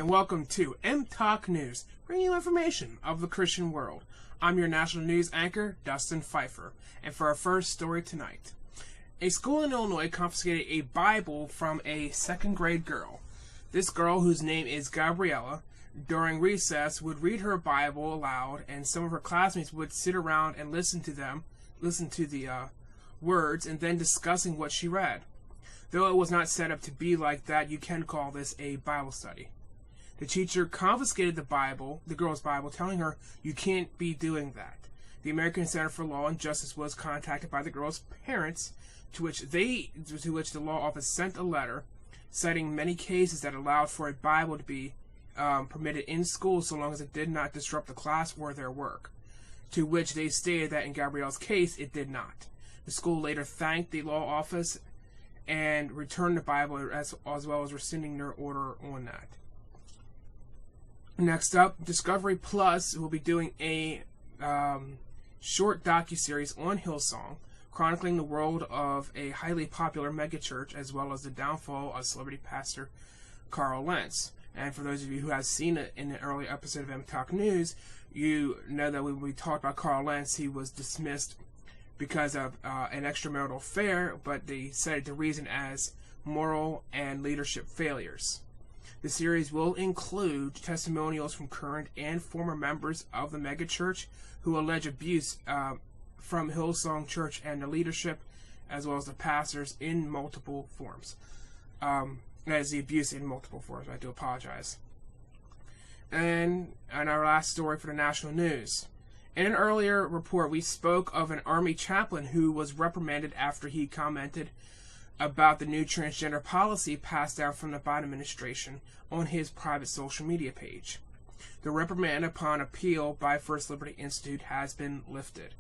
and welcome to MTOK News, bringing you information of the Christian world. I'm your national news anchor, Dustin Pfeiffer, and for our first story tonight, a school in Illinois confiscated a Bible from a second grade girl. This girl, whose name is Gabriella, during recess would read her Bible aloud, and some of her classmates would sit around and listen to the words, and then discussing what she read. Though it was not set up to be like that, you can call this a Bible study. The teacher confiscated the girl's Bible, telling her, "You can't be doing that." The American Center for Law and Justice was contacted by the girl's parents, to which the law office sent a letter citing many cases that allowed for a Bible to be permitted in school so long as it did not disrupt the class or their work, to which they stated that in Gabriella's case, it did not. The school later thanked the law office and returned the Bible as well as rescinding their order on that. Next up, Discovery Plus will be doing a short docuseries on Hillsong, chronicling the world of a highly popular megachurch as well as the downfall of celebrity pastor Carl Lentz. And for those of you who have seen it in an earlier episode of MTOK News, you know that when we talked about Carl Lentz, he was dismissed because of an extramarital affair, but they cited the reason as moral and leadership failures. The series will include testimonials from current and former members of the megachurch who allege abuse from Hillsong Church and the leadership, as well as the pastors in multiple forms. As the abuse in multiple forms, I do apologize. And our last story for the national news. In an earlier report, we spoke of an Army chaplain who was reprimanded after he commented about the new transgender policy passed down from the Biden administration on his private social media page. The reprimand, upon appeal by First Liberty Institute, has been lifted.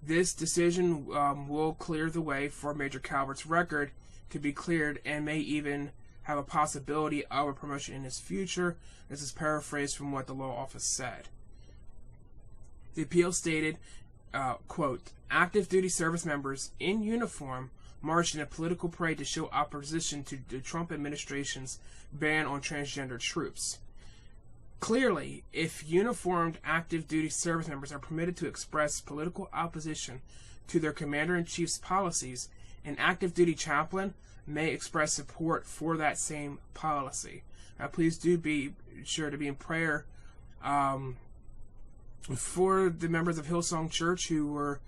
This decision will clear the way for Major Calvert's record to be cleared and may even have a possibility of a promotion in his future. This is paraphrased from what the law office said. The appeal stated, quote, "Active duty service members in uniform marched in a political parade to show opposition to the Trump administration's ban on transgender troops. Clearly, if uniformed active duty service members are permitted to express political opposition to their commander-in-chief's policies, an active duty chaplain may express support for that same policy." Now, please do be sure to be in prayer for the members of Hillsong Church who were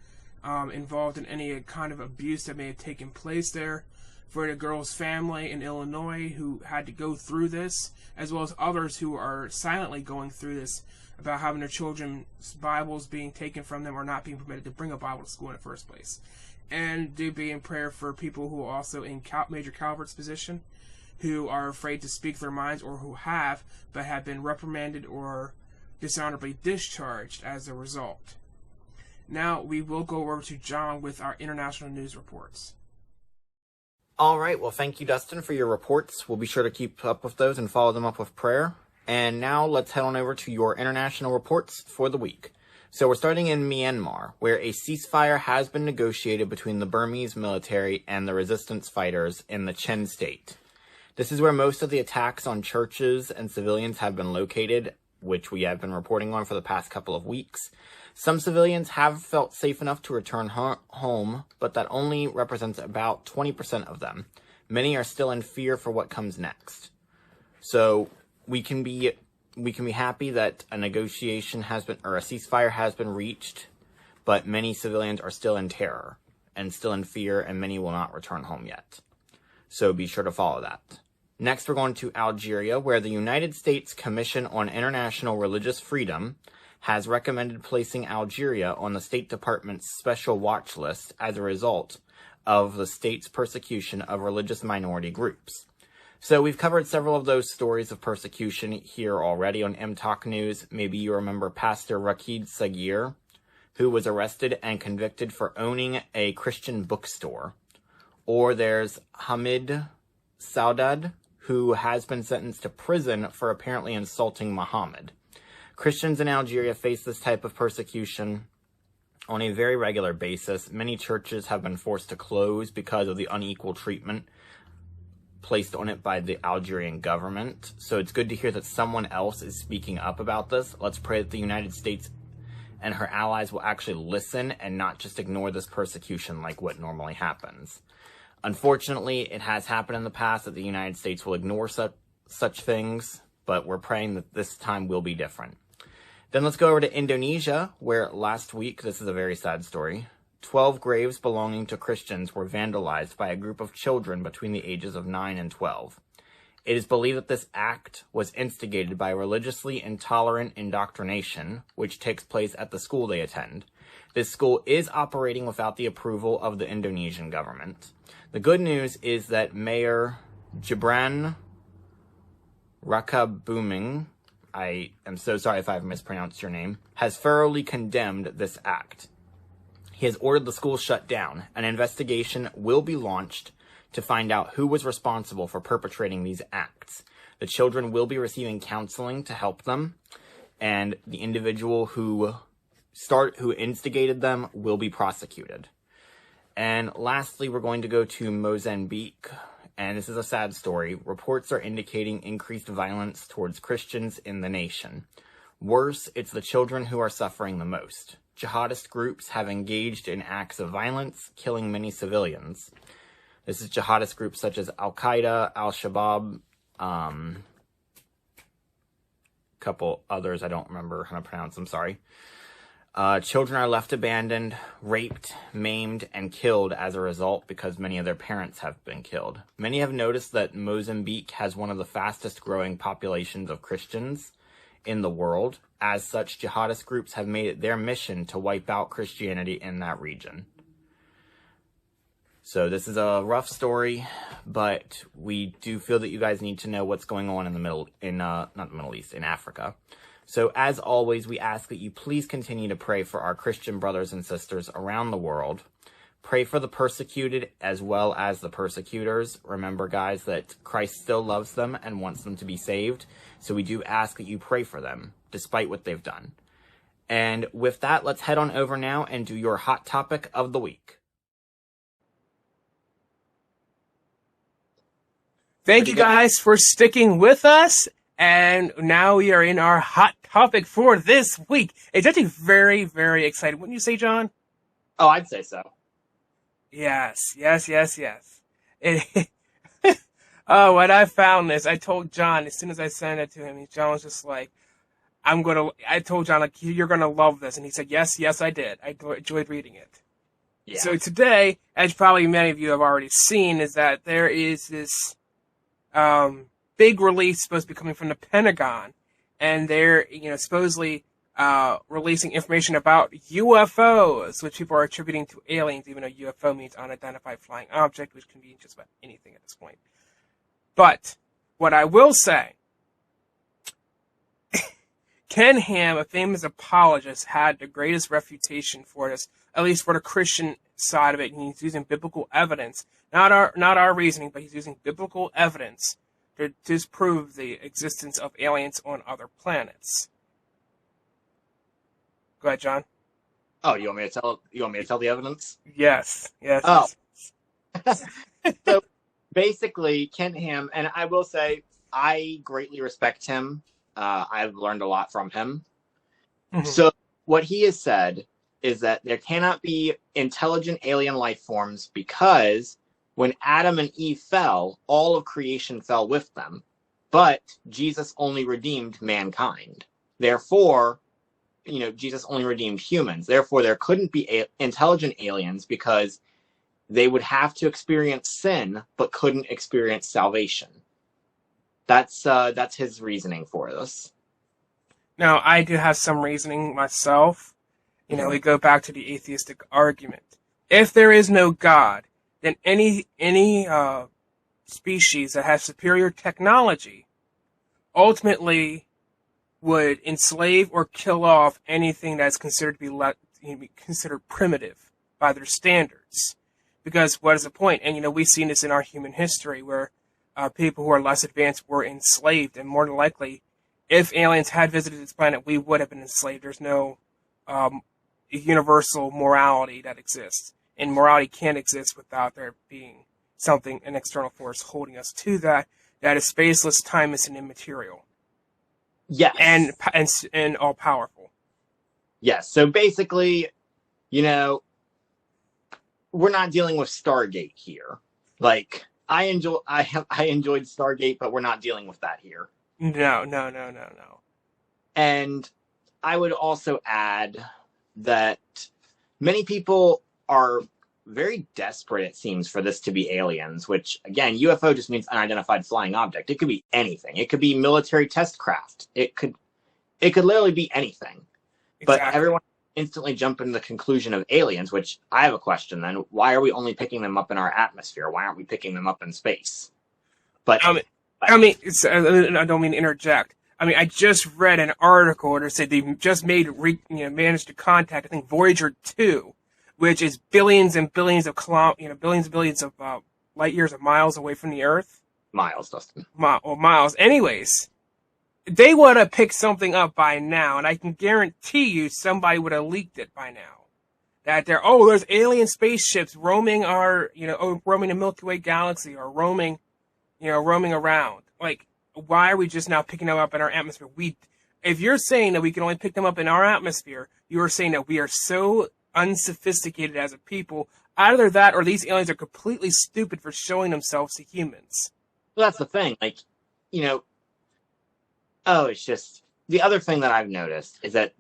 involved in any kind of abuse that may have taken place there, for the girl's family in Illinois who had to go through this, as well as others who are silently going through this about having their children's Bibles being taken from them or not being permitted to bring a Bible to school in the first place. And do be in prayer for people who are also in Major Calvert's position, who are afraid to speak their minds or who have, but have been reprimanded or dishonorably discharged as a result. Now we will go over to John with our international news reports. All right, well, thank you, Dustin, for your reports. We'll be sure to keep up with those and follow them up with prayer. And now let's head on over to your international reports for the week. So we're starting in Myanmar, where a ceasefire has been negotiated between the Burmese military and the resistance fighters in the Chen state. This is where most of the attacks on churches and civilians have been located, which we have been reporting on for the past couple of weeks. Some civilians have felt safe enough to return home, but that only represents about 20% of them. Many are still in fear for what comes next. So we can be happy that a negotiation has been, or a ceasefire has been reached, but many civilians are still in terror and still in fear, and many will not return home yet. So be sure to follow that. Next, we're going to Algeria, where the United States Commission on International Religious Freedom has recommended placing Algeria on the State Department's special watch list as a result of the state's persecution of religious minority groups. So we've covered several of those stories of persecution here already on MTOK News. Maybe you remember Pastor Rakid Sagir, who was arrested and convicted for owning a Christian bookstore. Or there's Hamid Saudad, who has been sentenced to prison for apparently insulting Muhammad. Christians in Algeria face this type of persecution on a very regular basis. Many churches have been forced to close because of the unequal treatment placed on it by the Algerian government. So it's good to hear that someone else is speaking up about this. Let's pray that the United States and her allies will actually listen and not just ignore this persecution like what normally happens. Unfortunately, it has happened in the past that the United States will ignore such things, but we're praying that this time will be different. Then let's go over to Indonesia, where last week, this is a very sad story, 12 graves belonging to Christians were vandalized by a group of children between the ages of 9 and 12. It is believed that this act was instigated by religiously intolerant indoctrination, which takes place at the school they attend. This school is operating without the approval of the Indonesian government. The good news is that Mayor Gibran Rakabuming, I am so sorry if I've mispronounced your name, has thoroughly condemned this act. He has ordered the school shut down. An investigation will be launched to find out who was responsible for perpetrating these acts. The children will be receiving counseling to help them, and the individual who instigated them will be prosecuted. And lastly, we're going to go to Mozambique, and this is a sad story. Reports are indicating increased violence towards Christians in the nation. Worse, it's the children who are suffering the most. Jihadist groups have engaged in acts of violence, killing many civilians. This is jihadist groups such as Al-Qaeda, Al-Shabaab, couple others I don't remember how to pronounce them, sorry. Children are left abandoned, raped, maimed, and killed as a result because many of their parents have been killed. Many have noticed that Mozambique has one of the fastest growing populations of Christians in the world. As such, jihadist groups have made it their mission to wipe out Christianity in that region. So this is a rough story, but we do feel that you guys need to know what's going on in Africa. So as always, we ask that you please continue to pray for our Christian brothers and sisters around the world. Pray for the persecuted as well as the persecutors. Remember, guys, that Christ still loves them and wants them to be saved. So we do ask that you pray for them, despite what they've done. And with that, let's head on over now and do your hot topic of the week. Thank you guys for sticking with us. And now we are in our hot topic for this week. It's actually very, very exciting. Wouldn't you say, John? Oh, I'd say so. Yes. Oh, when I found this, I told John, as soon as I sent it to him, John was just like, I told John, like, you're going to love this. And he said, yes, I did. I enjoyed reading it. Yeah. So today, as probably many of you have already seen, is that there is this big release supposed to be coming from the Pentagon, and they're supposedly releasing information about UFOs, which people are attributing to aliens, even though UFO means unidentified flying object, which can be just about anything at this point. But what I will say, Ken Ham, a famous apologist, had the greatest refutation for this, at least for the Christian side of it. And he's using biblical evidence, not our reasoning, but he's using biblical evidence to disprove the existence of aliens on other planets. Go ahead, John. Oh, you want me to tell the evidence? Yes. Oh. So basically, Ken Ham, and I will say I greatly respect him. I've learned a lot from him. Mm-hmm. So what he has said is that there cannot be intelligent alien life forms because when Adam and Eve fell, all of creation fell with them. But Jesus only redeemed mankind. Therefore, Jesus only redeemed humans. Therefore, there couldn't be intelligent aliens because they would have to experience sin, but couldn't experience salvation. That's his reasoning for this. Now, I do have some reasoning myself. We go back to the atheistic argument. If there is no God, then any species that has superior technology ultimately would enslave or kill off anything that's considered to be considered primitive by their standards. Because what is the point? And we've seen this in our human history where people who are less advanced were enslaved, and more than likely, if aliens had visited this planet, we would have been enslaved. There's no universal morality that exists, and morality can't exist without there being something, an external force holding us to that is spaceless, timeless, and immaterial. Yes. And all powerful. Yes. So basically, we're not dealing with Stargate here. Like, I enjoyed Stargate, but we're not dealing with that here. No. And I would also add that many people are very desperate, it seems, for this to be aliens, which, again, UFO just means unidentified flying object. It could be anything. It could be military test craft. It could literally be anything. Exactly. But everyone instantly jump into the conclusion of aliens, which I have a question then. Why are we only picking them up in our atmosphere? Why aren't we picking them up in space? But I don't mean to interject. I mean, I just read an article that said they just managed to contact, I think, Voyager 2, which is billions and billions of light years of miles away from the Earth. Miles, Dustin. Miles. Anyways, they would have picked something up by now, and I can guarantee you somebody would have leaked it by now. That there's alien spaceships roaming roaming the Milky Way galaxy, or roaming around. Like, why are we just now picking them up in our atmosphere? If you're saying that we can only pick them up in our atmosphere, you are saying that we are so unsophisticated as a people. Either that, or these aliens are completely stupid for showing themselves to humans. Well, that's the thing. Like, it's just the other thing that I've noticed is that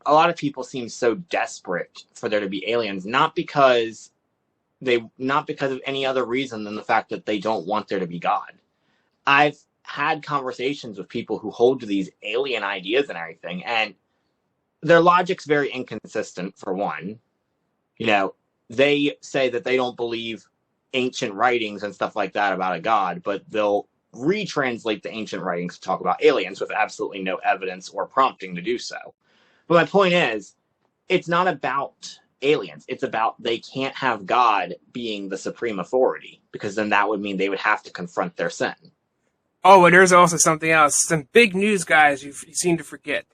a lot of people seem so desperate for there to be aliens, not because of any other reason than the fact that they don't want there to be God. I've had conversations with people who hold to these alien ideas and everything, and their logic's very inconsistent, for one. They say that they don't believe ancient writings and stuff like that about a God, but they'll retranslate the ancient writings to talk about aliens with absolutely no evidence or prompting to do so. But my point is, it's not about aliens. It's about they can't have God being the supreme authority, because then that would mean they would have to confront their sin. Oh, and there's also something else. Some big news, guys, you seem to forget.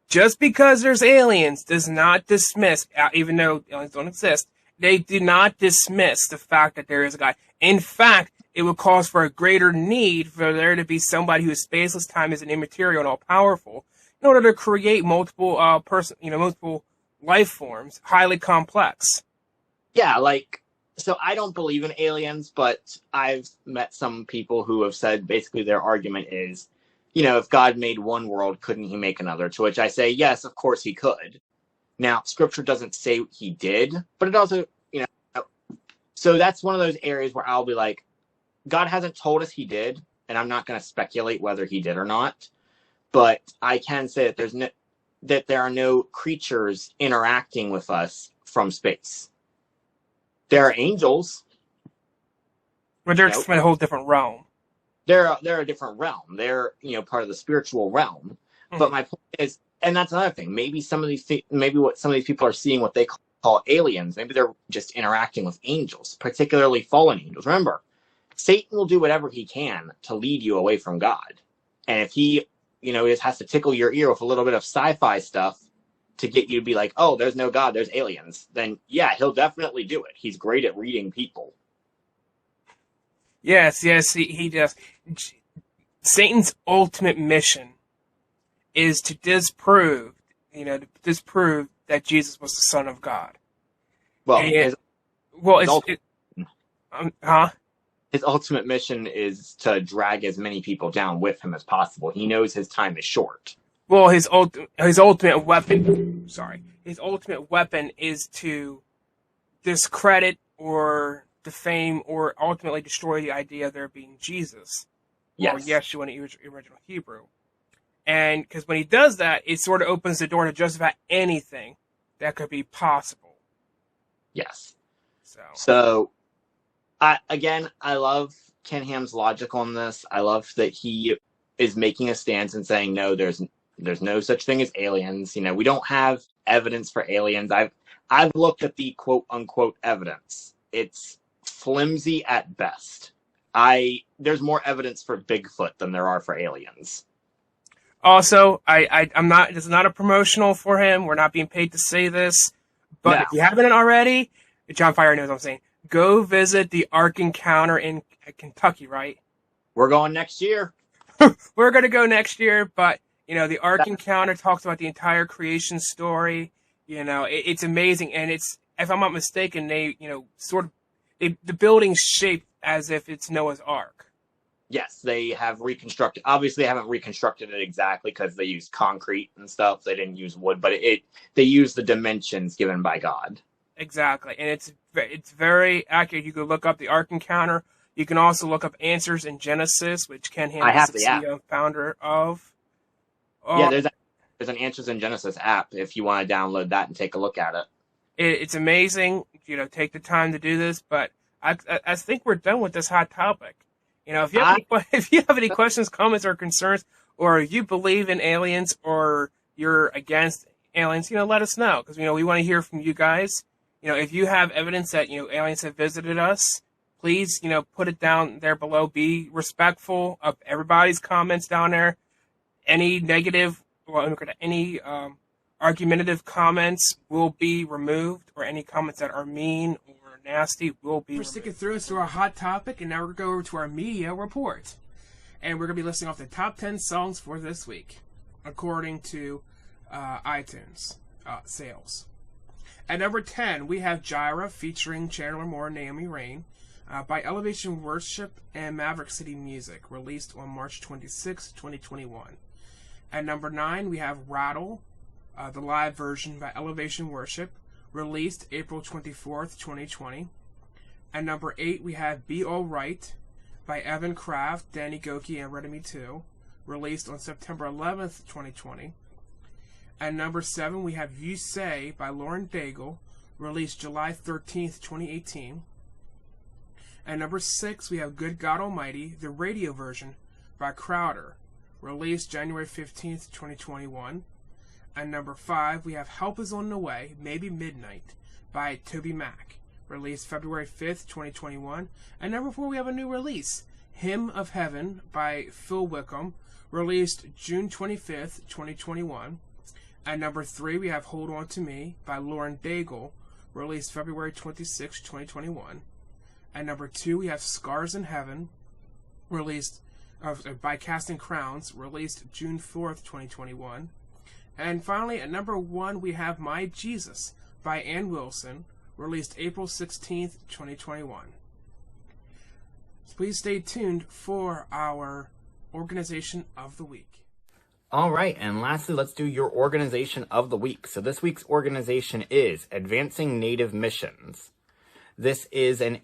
Just because there's aliens does not dismiss, even though aliens don't exist, they do not dismiss the fact that there is a God. In fact, it would cause for a greater need for there to be somebody who is spaceless, timeless, and immaterial and all-powerful in order to create multiple multiple life forms, highly complex. Yeah, so I don't believe in aliens, but I've met some people who have said basically their argument is, if God made one world, couldn't he make another? To which I say, yes, of course he could. Now, scripture doesn't say he did, but it also, so that's one of those areas where I'll be like, God hasn't told us he did, and I'm not going to speculate whether he did or not, but I can say that there are no creatures interacting with us from space. There are angels. But they're just in a whole different realm. They're a different realm. They're, part of the spiritual realm. Mm-hmm. But my point is, and that's another thing, maybe what some of these people are seeing what they call aliens, maybe they're just interacting with angels, particularly fallen angels. Remember, Satan will do whatever he can to lead you away from God. And if he, just has to tickle your ear with a little bit of sci-fi stuff to get you to be like, oh, there's no God, there's aliens, then yeah, he'll definitely do it. He's great at reading people. Yes, he does. Satan's ultimate mission is to disprove that Jesus was the Son of God. Well, his ultimate mission is to drag as many people down with him as possible. He knows his time is short. Well, his ultimate weapon is to discredit or defame or ultimately destroy the idea of there being Jesus. Yes. Or Yeshua in the original Hebrew. And because when he does that, it sort of opens the door to just about anything that could be possible. Yes. So I love Ken Ham's logic on this. I love that he is making a stance and saying, no, there's no such thing as aliens. We don't have evidence for aliens. I've looked at the quote unquote evidence. It's flimsy at best. There's more evidence for Bigfoot than there are for aliens. Also, I'm not. This is not a promotional for him. We're not being paid to say this. But if you haven't already, John Fire knows what I'm saying. go visit the Ark Encounter in Kentucky, right? We're going next year. We're going to go next year, but, the Ark Encounter talks about the entire creation story. It's amazing, and it's, if I'm not mistaken, they, the building's shaped as if it's Noah's Ark. Yes, they have reconstructed. Obviously, they haven't reconstructed it exactly because they used concrete and stuff. They didn't use wood, but they used the dimensions given by God. Exactly, and it's very accurate. You can look up the Ark Encounter. You can also look up Answers in Genesis, which Ken Ham is the CEO and founder of. Yeah, there's an Answers in Genesis app if you want to download that and take a look at it. It's amazing. Take the time to do this, but I think we're done with this hot topic. If you have any questions, comments, or concerns, or if you believe in aliens or you're against aliens, let us know, because we want to hear from you guys. If you have evidence that aliens have visited us, please put it down there below. Be respectful of everybody's comments down there. Any negative or any argumentative comments will be removed, or any comments that are mean or nasty will be removed. We're sticking through us to our hot topic, and now we're going to go over to our media report. And we're going to be listing off the top 10 songs for this week, according to iTunes sales. At number 10, we have Gyra featuring Chandler Moore and Naomi Rain by Elevation Worship and Maverick City Music, released on March 26, 2021. At number 9, we have Rattle, the live version by Elevation Worship, released April 24th, 2020. At number 8, we have Be Alright by Evan Kraft, Danny Goki, and Redemy 2, released on September 11th, 2020. At number 7, we have You Say by Lauren Daigle, released July 13th, 2018. At number 6, we have Good God Almighty, the radio version by Crowder, released January 15th, 2021. At number 5, we have Help Is On The Way, Maybe Midnight by Toby Mac, released February 5th, 2021. At number 4, we have a new release, Hymn of Heaven by Phil Wickham, released June 25th, 2021. At number 3, we have Hold On To Me by Lauren Daigle, released February 26, 2021. At number 2, we have Scars in Heaven, released by Casting Crowns, released June 4th, 2021. And finally, at number 1, we have My Jesus by Ann Wilson, released April 16th, 2021. So please stay tuned for our Organization of the Week. All right, and lastly, let's do your Organization of the Week. So this week's organization is Advancing Native Missions. This is an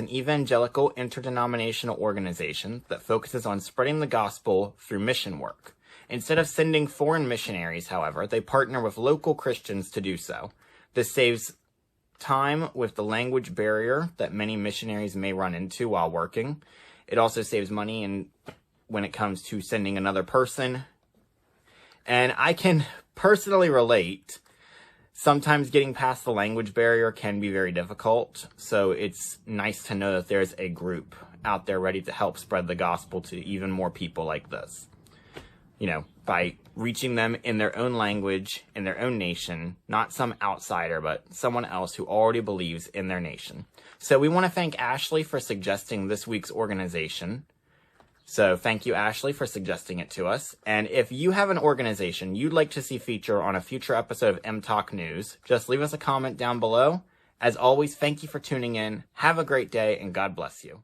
evangelical interdenominational organization that focuses on spreading the gospel through mission work. Instead of sending foreign missionaries, however, they partner with local Christians to do so. This saves time with the language barrier that many missionaries may run into while working. It also saves money when it comes to sending another person. And I can personally relate. Sometimes getting past the language barrier can be very difficult, so it's nice to know that there's a group out there ready to help spread the gospel to even more people like this. By reaching them in their own language, in their own nation, not some outsider, but someone else who already believes in their nation. So we want to thank Ashley for suggesting this week's organization. So thank you, Ashley, for suggesting it to us. And if you have an organization you'd like to see feature on a future episode of MTOK News, just leave us a comment down below. As always, thank you for tuning in. Have a great day, and God bless you.